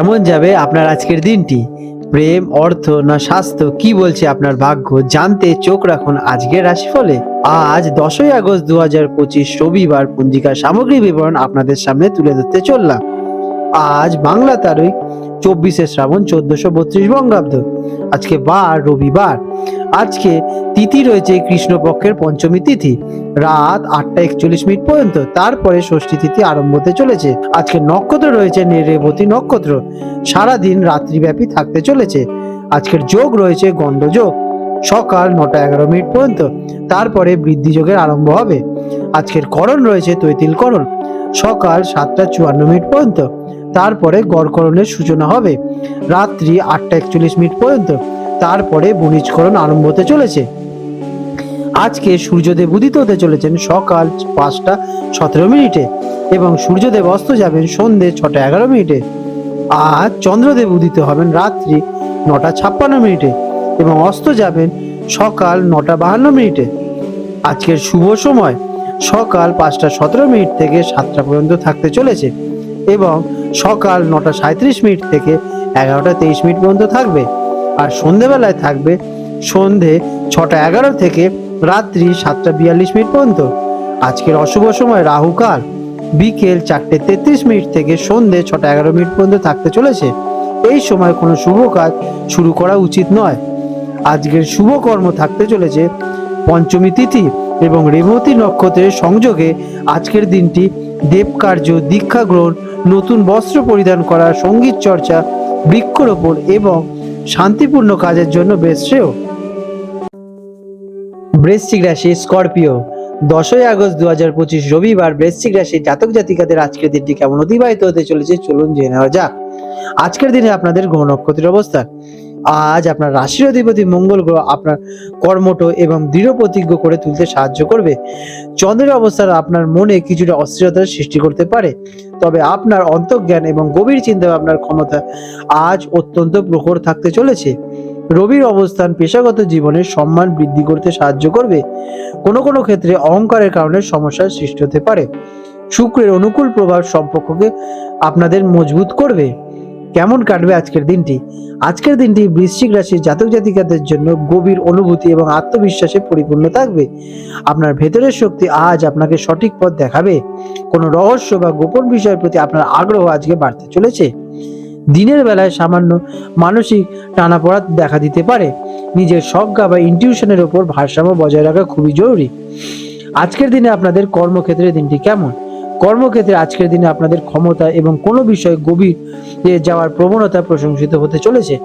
কেমন যাবে আপনার আজকের দিনটি? প্রেম, অর্থ না স্বাস্থ্য, কি বলছে আপনার ভাগ্য? জানতে চোখ রাখুন আজকের রাশিফলে। আজ 10ই আগস্ট 2025 রবিবার। পঞ্জিকার সামগ্রিক বিবরণ আপনাদের সামনে তুলে ধরতে চললাম। আজ বাংলা তারিখ 24শে শ্রাবণ 1432 বঙ্গাব্দ। আজকে বার রবিবার। আজকে তিথি রয়েছে কৃষ্ণপক্ষের পঞ্চমী তিথি, রাত 8টা 41 মিনিট পর্যন্ত। তারপরে ষষ্ঠী তিথি আরম্ভ হতে চলেছে। আজকে নক্ষত্র রয়েছে রেবতী নক্ষত্র, সারাদিন রাত্রিব্যাপী থাকতে চলেছে। আজকের যোগ রয়েছে গণ্ডযোগ, সকাল 9টা 11 মিনিট পর্যন্ত। তারপরে বৃদ্ধি যোগের আরম্ভ হবে। আজকের করণ রয়েছে তৈতিল করণ, সকাল 7টা 54 মিনিট পর্যন্ত। তারপরে গড়করণের সূচনা হবে রাত্রি 8টা 41 মিনিট পর্যন্ত। তারপরে বণিজকরণ আরম্ভ হতে চলেছে। আজকে সূর্যদেব উদিত হতে চলেছেন সকাল 5টা 17 মিনিটে এবং সূর্যদেব অস্ত যাবেন সন্ধ্যে 6টা 11 মিনিটে। আজ চন্দ্রদেব উদিত হবেন রাত্রি 9টা 56 মিনিটে এবং অস্ত যাবেন সকাল 9টা 52 মিনিটে। আজকের শুভ সময় সকাল 5টা 17 মিনিট থেকে 7টা পর্যন্ত থাকতে চলেছে এবং সকাল 9টা 37 মিনিট থেকে 11টা 23 মিনিট পর্যন্ত থাকবে। আর সন্ধেবেলায় থাকবে সন্ধে 6টা 11 থেকে রাত্রি 7টা 42 মিনিট পর্যন্ত। আজকের অশুভ সময় রাহুকাল বিকেল 4টে 33 মিনিট থেকে সন্ধে 6টা 11 মিনিট পর্যন্ত থাকতে চলেছে। এই সময় কোনো শুভ কাজ শুরু করা উচিত নয়। আজকের শুভ কর্ম থাকতে চলেছে পঞ্চমী তিথি এবং রেবতী নক্ষত্রের সংযোগে। আজকের দিনটি দেবকার্য, দীক্ষা গ্রহণ, নতুন বস্ত্র পরিধান করা, সঙ্গীত চর্চা, বৃক্ষরোপণ এবং শান্তিপূর্ণ কাজের জন্য বেশ শ্রেয়। বৃশ্চিক রাশি স্করপিও। 10ই আগস্ট 2025 রবিবার। বৃশ্চিক রাশি জাতক জাতিকাদের আজকের দিনটি কেমন অতিবাহিত হতে চলেছে চলুন জেনে নেওয়া যাক। আজকের দিনে আপনাদের গ্রহ নক্ষত্রের অবস্থান। আজ আপনার রাশির অধিপতি মঙ্গল গ্রহ আপনার কর্মঠ এবং দৃঢ় প্রতিজ্ঞ করে তুলতে সাহায্য করবে। চন্দ্রের অবস্থান আপনার মনে কিছুটা অস্থিরতার সৃষ্টি করতে পারে, তবে আপনার অন্তর্জ্ঞান এবং গভীর চিন্তা ভাবনার ক্ষমতা আজ অত্যন্ত প্রখর থাকতে চলেছে। রবির অবস্থান পেশাগত জীবনে সম্মান বৃদ্ধি করতে সাহায্য করবে। কোনো কোনো ক্ষেত্রে অহংকারের কারণে সমস্যার সৃষ্টি হতে পারে। শুক্রের অনুকূল প্রভাব সম্পর্ককে আপনাদের মজবুত করবে। কেমন কাটবে আজকের দিনটি? আজকের দিনটি বৃশ্চিক রাশির জাতক জাতিকাদের জন্য গভীর অনুভূতি এবং আত্মবিশ্বাসে পরিপূর্ণ থাকবে। আপনার ভেতরের শক্তি আজ আপনাকে সঠিক পথ দেখাবে। কোনো রহস্য বা গোপন বিষয়ের প্রতি আপনার আগ্রহ আজকে বাড়তে চলেছে। দিনের বেলায় সামান্য মানসিক টানাপোড়া দেখা দিতে পারে। নিজের সজ্ঞা বা ইনটিউশনের ওপর ভারসাম্য বজায় রাখা খুবই জরুরি। আজকের দিনে আপনাদের কর্মক্ষেত্রে দিনটি কেমন? কর্মক্ষেত্রে আজকের দিনে আপনাদের ক্ষমতা এবং কোনো বিষয়ে গভীর যাওয়ার প্রবণতা প্রশংসিত হতে চলেছে।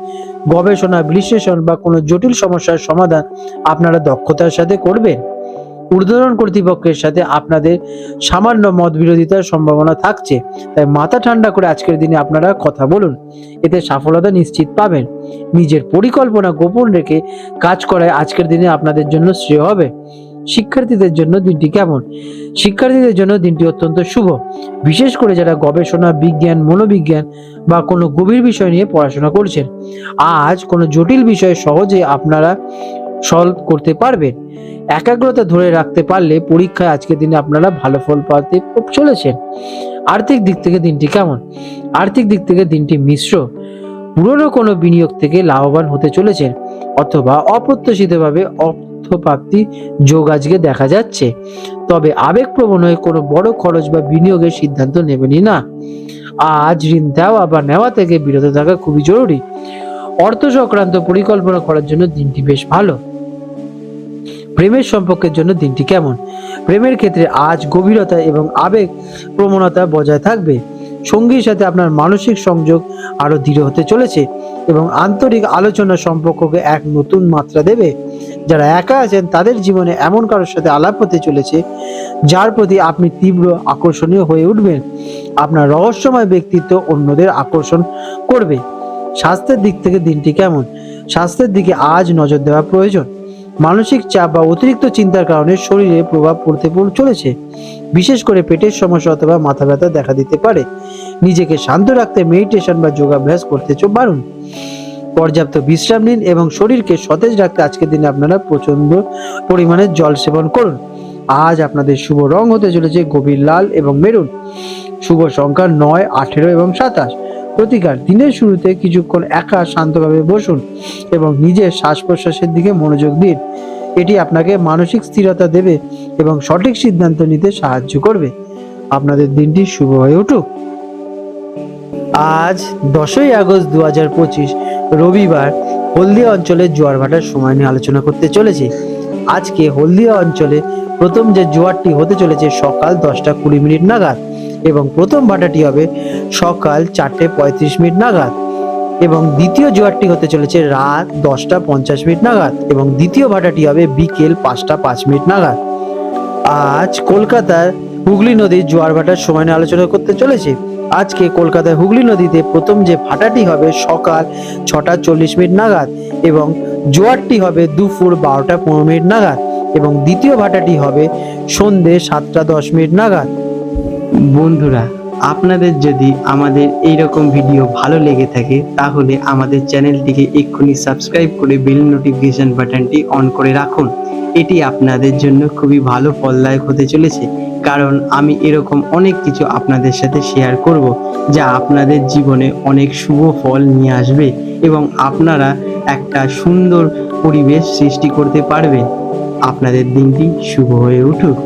গবেষণা, বিশ্লেষণ বা কোনো জটিল সমস্যার সমাধান আপনারা দক্ষতার সাথে করবেন। ঊর্ধ্বতন কর্তৃপক্ষের সাথে আপনাদের সামান্য মত বিরোধিতার সম্ভাবনা থাকছে, তাই মাথা ঠান্ডা করে আজকের দিনে আপনারা কথা বলুন, এতে সফলতা নিশ্চিত পাবেন। নিজের পরিকল্পনা গোপন রেখে কাজ করায় আজকের দিনে আপনাদের জন্য শ্রেয় হবে। শিক্ষার্থীদের জন্য দিনটি কেমন? শিক্ষার্থীদের জন্য দিনটি অত্যন্ত শুভ, বিশেষ করে যারা গবেষণা, বিজ্ঞান, মনোবিজ্ঞান বা কোনো গভীর বিষয় নিয়ে পড়াশোনা করছেন। আজ কোনো জটিল বিষয় সহজে আপনারা সলভ করতে পারবেন। একাগ্রতা ধরে রাখতে পারলে পরীক্ষায় আজকের দিনে আপনারা ভালো ফল পেতে চলেছেন। আর্থিক দিক থেকে দিনটি কেমন? আর্থিক দিক থেকে দিনটি মিশ্র। পুরনো কোনো বিনিয়োগ থেকে লাভবান হতে চলেছেন অথবা অপ্রত্যাশিতভাবে অর্থপ্রাপ্তি যোগ আজকে দেখা যাচ্ছে, তবে আবেগপ্রবণ হয়ে কোনো বড় খরচ বা বিনিয়োগের সিদ্ধান্ত নেবেনই না। আজ ঋণ দেওয়া বা নেওয়া থেকে বিরত থাকা খুবই জরুরি। অর্থ সংক্রান্ত পরিকল্পনা করার জন্য দিনটি বেশ ভালো। প্রেমের সম্পর্কের জন্য দিনটি কেমন? প্রেমের ক্ষেত্রে আজ গভীরতা এবং আবেগ প্রবণতা বজায় থাকবে। সঙ্গীর সাথে আপনার মানসিক সংযোগ আরো দৃঢ় হতে চলেছে এবং আন্তরিক আলোচনা সম্পর্ককে এক নতুন মাত্রা দেবে। যারা একা আছেন তাদের জীবনে এমন কারোর সাথে আলাপ হতে চলেছে যার প্রতি আপনি তীব্র আকর্ষণীয় হয়ে উঠবেন। আপনার রহস্যময় ব্যক্তিত্ব অন্যদের আকর্ষণ করবে। স্বাস্থ্যের দিক থেকে দিনটি কেমন? স্বাস্থ্যের দিকে আজ নজর দেওয়া প্রয়োজন। মানসিক চাপ বা অতিরিক্ত চিন্তার কারণে শরীরে প্রভাব পড়তে চলেছে, বিশেষ করে পেটের সমস্যা অথবা মাথা ব্যথা দেখা দিতে পারে। নিজেকে শান্ত রাখতে মেডিটেশন বা যোগাভ্যাস করতে পারুন। পর্যাপ্ত বিশ্রাম নিন এবং শরীরকে সতেজ রাখতে আজকের দিনে আপনারা প্রচন্ড পরিমাণে জল সেবন করুন। আজ আপনাদের শুভ রং হতে চলেছে গভীর লাল এবং মেরুন। শুভ সংখ্যা 9, 18 এবং 27। প্রতিকার: দিনের শুরুতে কিছুক্ষণ একা শান্তভাবে বসুন এবং নিজের শ্বাস প্রশ্বাসের দিকে মনোযোগ দিন। এটি আপনাকে মানসিক স্থিরতা দেবে এবং সঠিক সিদ্ধান্ত নিতে সাহায্য করবে। আপনাদের দিনটি শুভ হয়ে উঠুক। আজ 10ই আগস্ট 2025 রবিবার হলদিয়া অঞ্চলে জোয়ার ভাটার সময় নিয়ে আলোচনা করতে চলেছি। আজকে হলদিয়া অঞ্চলে প্রথম যে জোয়ারটি হতে চলেছে সকাল 10:20 নাগাদ এবং প্রথম ভাটাটি হবে সকাল 4:35 নাগাদ এবং দ্বিতীয় জোয়ারটি হতে চলেছে রাত 10:50 নাগাদ এবং দ্বিতীয় ভাটাটি হবে বিকেল 5:05 নাগাদ। আজ কলকাতার হুগলি নদীর জোয়ার ভাটার সময় নিয়ে আলোচনা করতে চলেছে। আজকে কলকাতায় হুগলি নদীতে প্রথম যে ভাটাটি হবে সকাল 6:40 নাগাদ এবং জোয়ারটি হবে দুপুর 12:15 নাগাদ এবং দ্বিতীয় ভাটাটি হবে সন্ধে 7:10 নাগাদ। বন্ধুরা, আপনাদের যদি আমাদের এইরকম ভিডিও ভালো লেগে থাকে তাহলে আমাদের চ্যানেলটিকে এক্ষুনি সাবস্ক্রাইব করে বেল নোটিফিকেশন বাটনটি অন করে রাখুন। এটি আপনাদের জন্য খুবই ভালো ফলদায়ক হতে চলেছে, কারণ আমি এরকম অনেক কিছু আপনাদের সাথে শেয়ার করব যা আপনাদের জীবনে অনেক শুভ ফল নিয়ে আসবে এবং আপনারা একটা সুন্দর পরিবেশ সৃষ্টি করতে পারবেন। আপনাদের দিনটি শুভ হয়ে উঠুক।